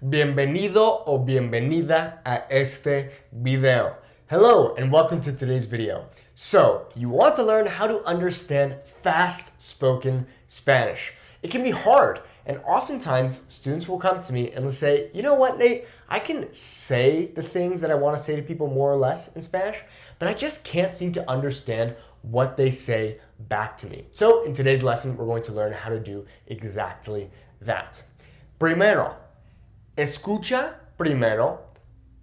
Bienvenido o bienvenida a este video. Hello and welcome to today's video. So, you want to learn how to understand fast-spoken Spanish. It can be hard, and oftentimes students will come to me and they'll say, you know what, Nate, I can say the things that I want to say to people more or less in Spanish, but I just can't seem to understand what they say back to me. So, in today's lesson, we're going to learn how to do exactly that. Primero, escucha primero,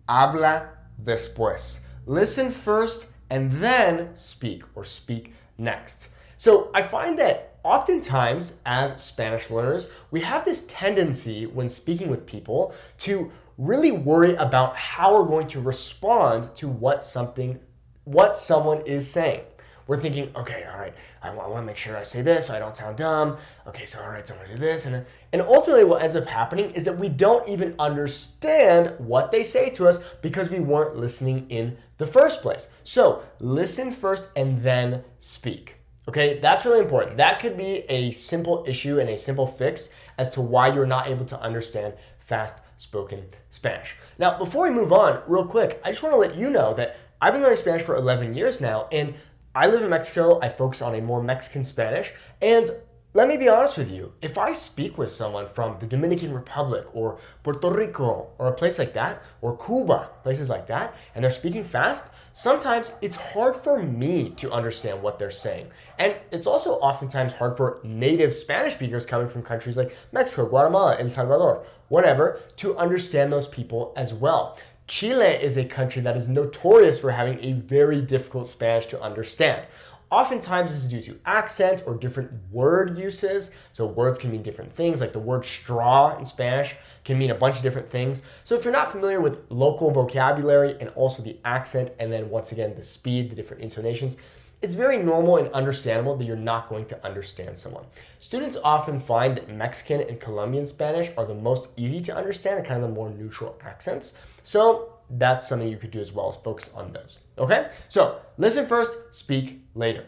habla después. Listen first and then speak, or speak next. So I find that oftentimes as Spanish learners, we have this tendency when speaking with people to really worry about how we're going to respond to what someone is saying. We're thinking, okay, all right, I want to make sure I say this so I don't sound dumb. Okay, so all right, so I'm going to do this. And ultimately what ends up happening is that we don't even understand what they say to us because we weren't listening in the first place. So listen first and then speak. Okay, that's really important. That could be a simple issue and a simple fix as to why you're not able to understand fast-spoken Spanish. Now, before we move on, real quick, I just want to let you know that I've been learning Spanish for 11 years now, and I live in Mexico. I focus on a more Mexican Spanish. And let me be honest with you, if I speak with someone from the Dominican Republic or Puerto Rico or a place like that, or Cuba, places like that, and they're speaking fast, sometimes it's hard for me to understand what they're saying. And it's also oftentimes hard for native Spanish speakers coming from countries like Mexico, Guatemala, El Salvador, whatever, to understand those people as well. Chile is a country that is notorious for having a very difficult Spanish to understand. Oftentimes this is due to accent or different word uses. So words can mean different things, like the word straw in Spanish can mean a bunch of different things. So if you're not familiar with local vocabulary and also the accent, and then once again the speed, the different intonations, it's very normal and understandable that you're not going to understand someone. Students often find that Mexican and Colombian Spanish are the most easy to understand and kind of the more neutral accents. So that's something you could do as well, is focus on those. Okay? So listen first, speak later.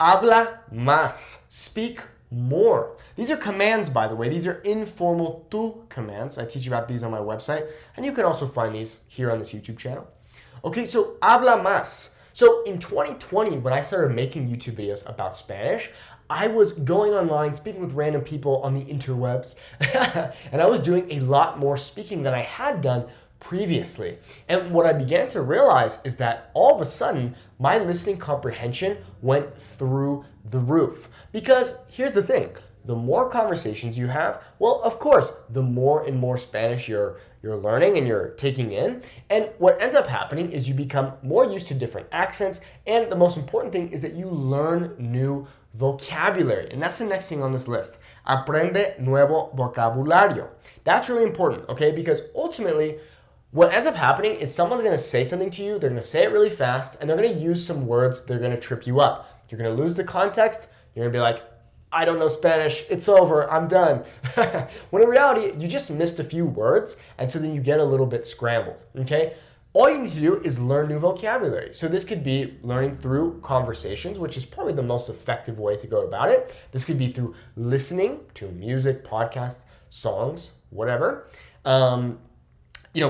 Habla más. Speak more. These are commands, by the way. These are informal tu commands. I teach you about these on my website, and you can also find these here on this YouTube channel. Okay, so habla más. So in 2020, when I started making YouTube videos about Spanish, I was going online, speaking with random people on the interwebs, and I was doing a lot more speaking than I had done previously. And what I began to realize is that all of a sudden, my listening comprehension went through the roof. Because here's the thing, the more conversations you have, well, of course, the more and more Spanish you're learning and you're taking in. And what ends up happening is you become more used to different accents. And the most important thing is that you learn new vocabulary. And that's the next thing on this list. Aprende nuevo vocabulario. That's really important, okay? Because ultimately, what ends up happening is someone's going to say something to you, they're going to say it really fast, and they're going to use some words, they're going to trip you up. You're going to lose the context, you're going to be like, I don't know Spanish, it's over, I'm done. When in reality, you just missed a few words, and so then you get a little bit scrambled, okay? All you need to do is learn new vocabulary. So this could be learning through conversations, which is probably the most effective way to go about it. This could be through listening to music, podcasts, songs, whatever.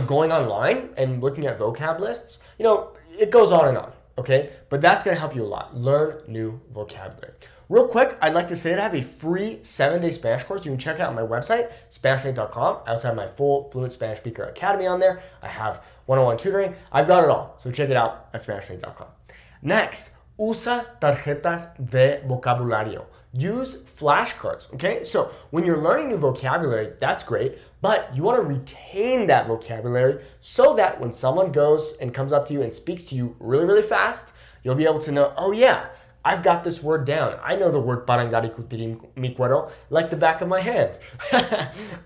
Going online and looking at vocab lists, it goes on and on, okay? But that's gonna help you a lot. Learn new vocabulary. Real quick, I'd like to say that I have a free 7-day Spanish course you can check out on my website, SpanishNate.com. I also have my full Fluent Spanish Speaker Academy on there. I have one-on-one tutoring. I've got it all, so check it out at SpanishNate.com. Next, usa tarjetas de vocabulario. Use flashcards, okay? So when you're learning new vocabulary, that's great, but you want to retain that vocabulary so that when someone goes and comes up to you and speaks to you really, really fast, you'll be able to know, oh yeah, I've got this word down. I know the word parangari kutirim mi cuero like the back of my hand.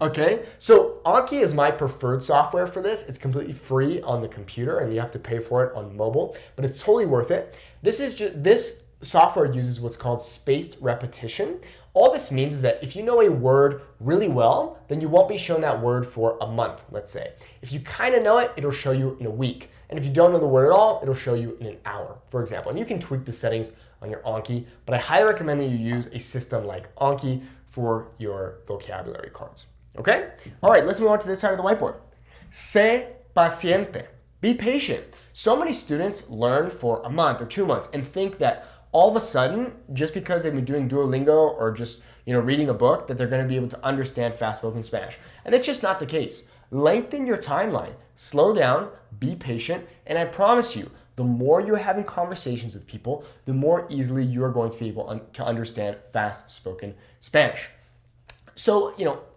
Okay, so Anki is my preferred software for this. It's completely free on the computer and you have to pay for it on mobile, but it's totally worth it. This software uses what's called spaced repetition. All this means is that if you know a word really well, then you won't be shown that word for a month, let's say. If you kind of know it, it'll show you in a week. And if you don't know the word at all, it'll show you in an hour, for example. And you can tweak the settings on your Anki, but I highly recommend that you use a system like Anki for your vocabulary cards. Okay? All right, let's move on to this side of the whiteboard. Sé paciente. Be patient. So many students learn for a month or 2 months and think that all of a sudden, just because they've been doing Duolingo or just reading a book, that they're going to be able to understand fast-spoken Spanish. And it's just not the case. Lengthen your timeline. Slow down, be patient, and I promise you, the more you're having conversations with people, the more easily you're going to be able to understand fast-spoken Spanish. So,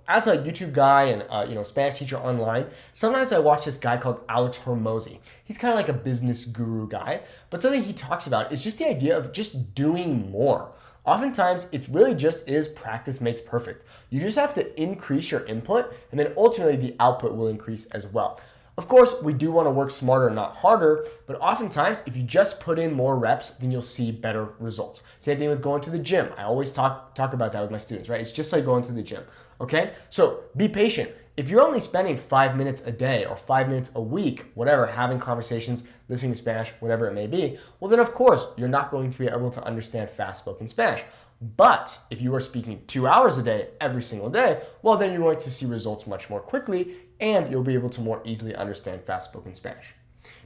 as a YouTube guy and Spanish teacher online, sometimes I watch this guy called Alex Hormozi. He's kind of like a business guru guy, but something he talks about is just the idea of just doing more. Oftentimes, it's really just is practice makes perfect. You just have to increase your input, and then ultimately the output will increase as well. Of course, we do want to work smarter, not harder, but oftentimes, if you just put in more reps, then you'll see better results. Same thing with going to the gym. I always talk about that with my students, right? It's just like going to the gym, okay? So be patient. If you're only spending 5 minutes a day or 5 minutes a week, whatever, having conversations, listening to Spanish, whatever it may be, well then of course, you're not going to be able to understand fast-spoken Spanish. But if you are speaking 2 hours a day, every single day, well then you're going to see results much more quickly and you'll be able to more easily understand fast-spoken Spanish.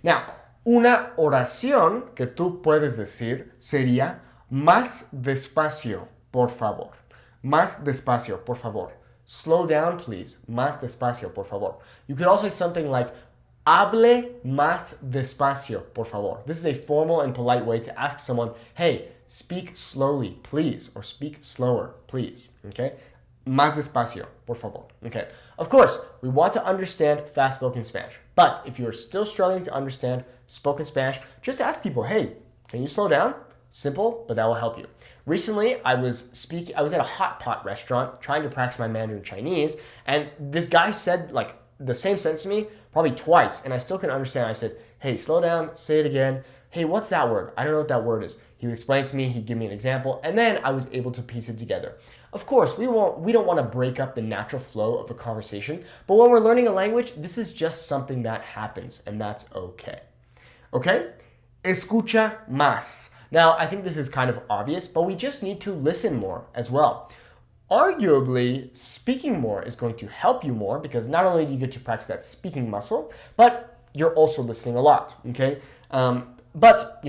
Now, una oración que tú puedes decir sería más despacio, por favor. Más despacio, por favor. Slow down, please. Más despacio, por favor. You could also say something like, hable más despacio, por favor. This is a formal and polite way to ask someone, hey, speak slowly, please, or speak slower, please, okay? Más despacio, por favor, okay? Of course, we want to understand fast-spoken Spanish, but if you're still struggling to understand spoken Spanish, just ask people, hey, can you slow down? Simple, but that will help you. Recently, I was at a hot pot restaurant trying to practice my Mandarin Chinese, and this guy said like the same sentence to me probably twice, and I still couldn't understand. I said, hey, slow down, say it again. Hey, what's that word? I don't know what that word is. He would explain it to me, he'd give me an example, and then I was able to piece it together. Of course, we don't want to break up the natural flow of a conversation, but when we're learning a language, this is just something that happens, and that's okay. Okay? Escucha más. Now, I think this is kind of obvious, but we just need to listen more as well. Arguably, speaking more is going to help you more because not only do you get to practice that speaking muscle, but you're also listening a lot, okay? But,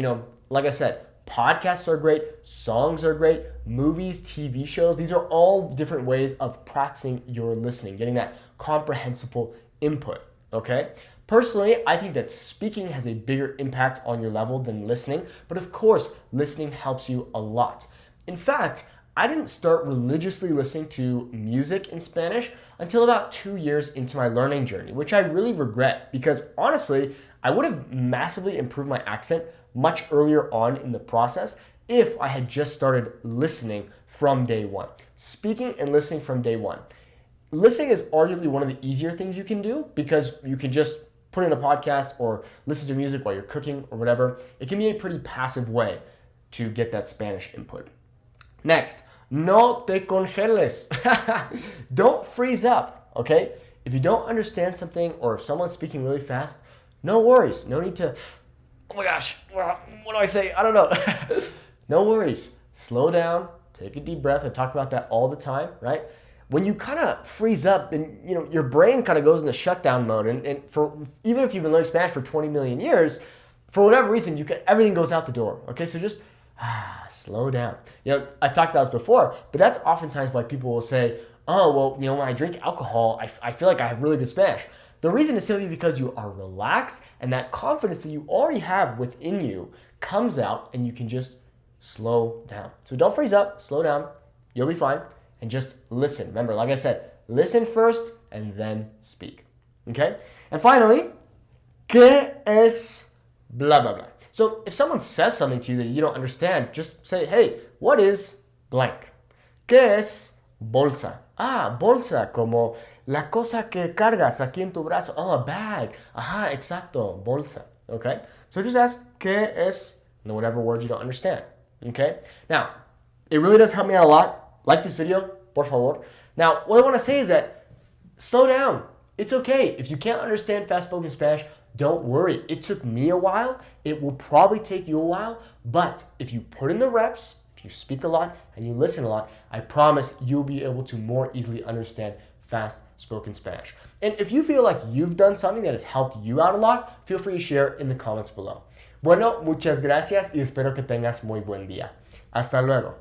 like I said, podcasts are great, songs are great, movies, TV shows, these are all different ways of practicing your listening, getting that comprehensible input, okay? Personally, I think that speaking has a bigger impact on your level than listening, but of course, listening helps you a lot. In fact, I didn't start religiously listening to music in Spanish until about 2 years into my learning journey, which I really regret because honestly, I would have massively improved my accent much earlier on in the process if I had just started listening from day one. Speaking and listening from day one. Listening is arguably one of the easier things you can do because you can just put in a podcast or listen to music while you're cooking or whatever. It can be a pretty passive way to get that Spanish input. Next, no te congeles. Don't freeze up, okay? If you don't understand something or if someone's speaking really fast, no worries. No need to, oh my gosh, what do I say? I don't know. No worries. Slow down, take a deep breath. I talk about that all the time, right? When you kind of freeze up, then your brain kind of goes into shutdown mode. And for even if you've been learning Spanish for 20 million years, for whatever reason, everything goes out the door. Okay, so just slow down. I've talked about this before, but that's oftentimes why people will say, oh, well, when I drink alcohol, I feel like I have really good Spanish. The reason is simply because you are relaxed and that confidence that you already have within you comes out and you can just slow down. So don't freeze up, slow down, you'll be fine. And just listen. Remember, like I said, listen first and then speak. Okay? And finally, ¿qué es blah, blah, blah? So if someone says something to you that you don't understand, just say, hey, what is blank? ¿Qué es bolsa? Bolsa, como la cosa que cargas aquí en tu brazo. Oh, a bag. Ajá, exacto, bolsa. Okay? So just ask, ¿qué es? And whatever word you don't understand. Okay? Now, it really does help me out a lot. Like this video, por favor. Now, what I want to say is that slow down. It's okay. If you can't understand fast-spoken Spanish, don't worry. It took me a while. It will probably take you a while. But if you put in the reps, if you speak a lot and you listen a lot, I promise you'll be able to more easily understand fast spoken Spanish. And if you feel like you've done something that has helped you out a lot, feel free to share in the comments below. Bueno, muchas gracias y espero que tengas muy buen día. Hasta luego.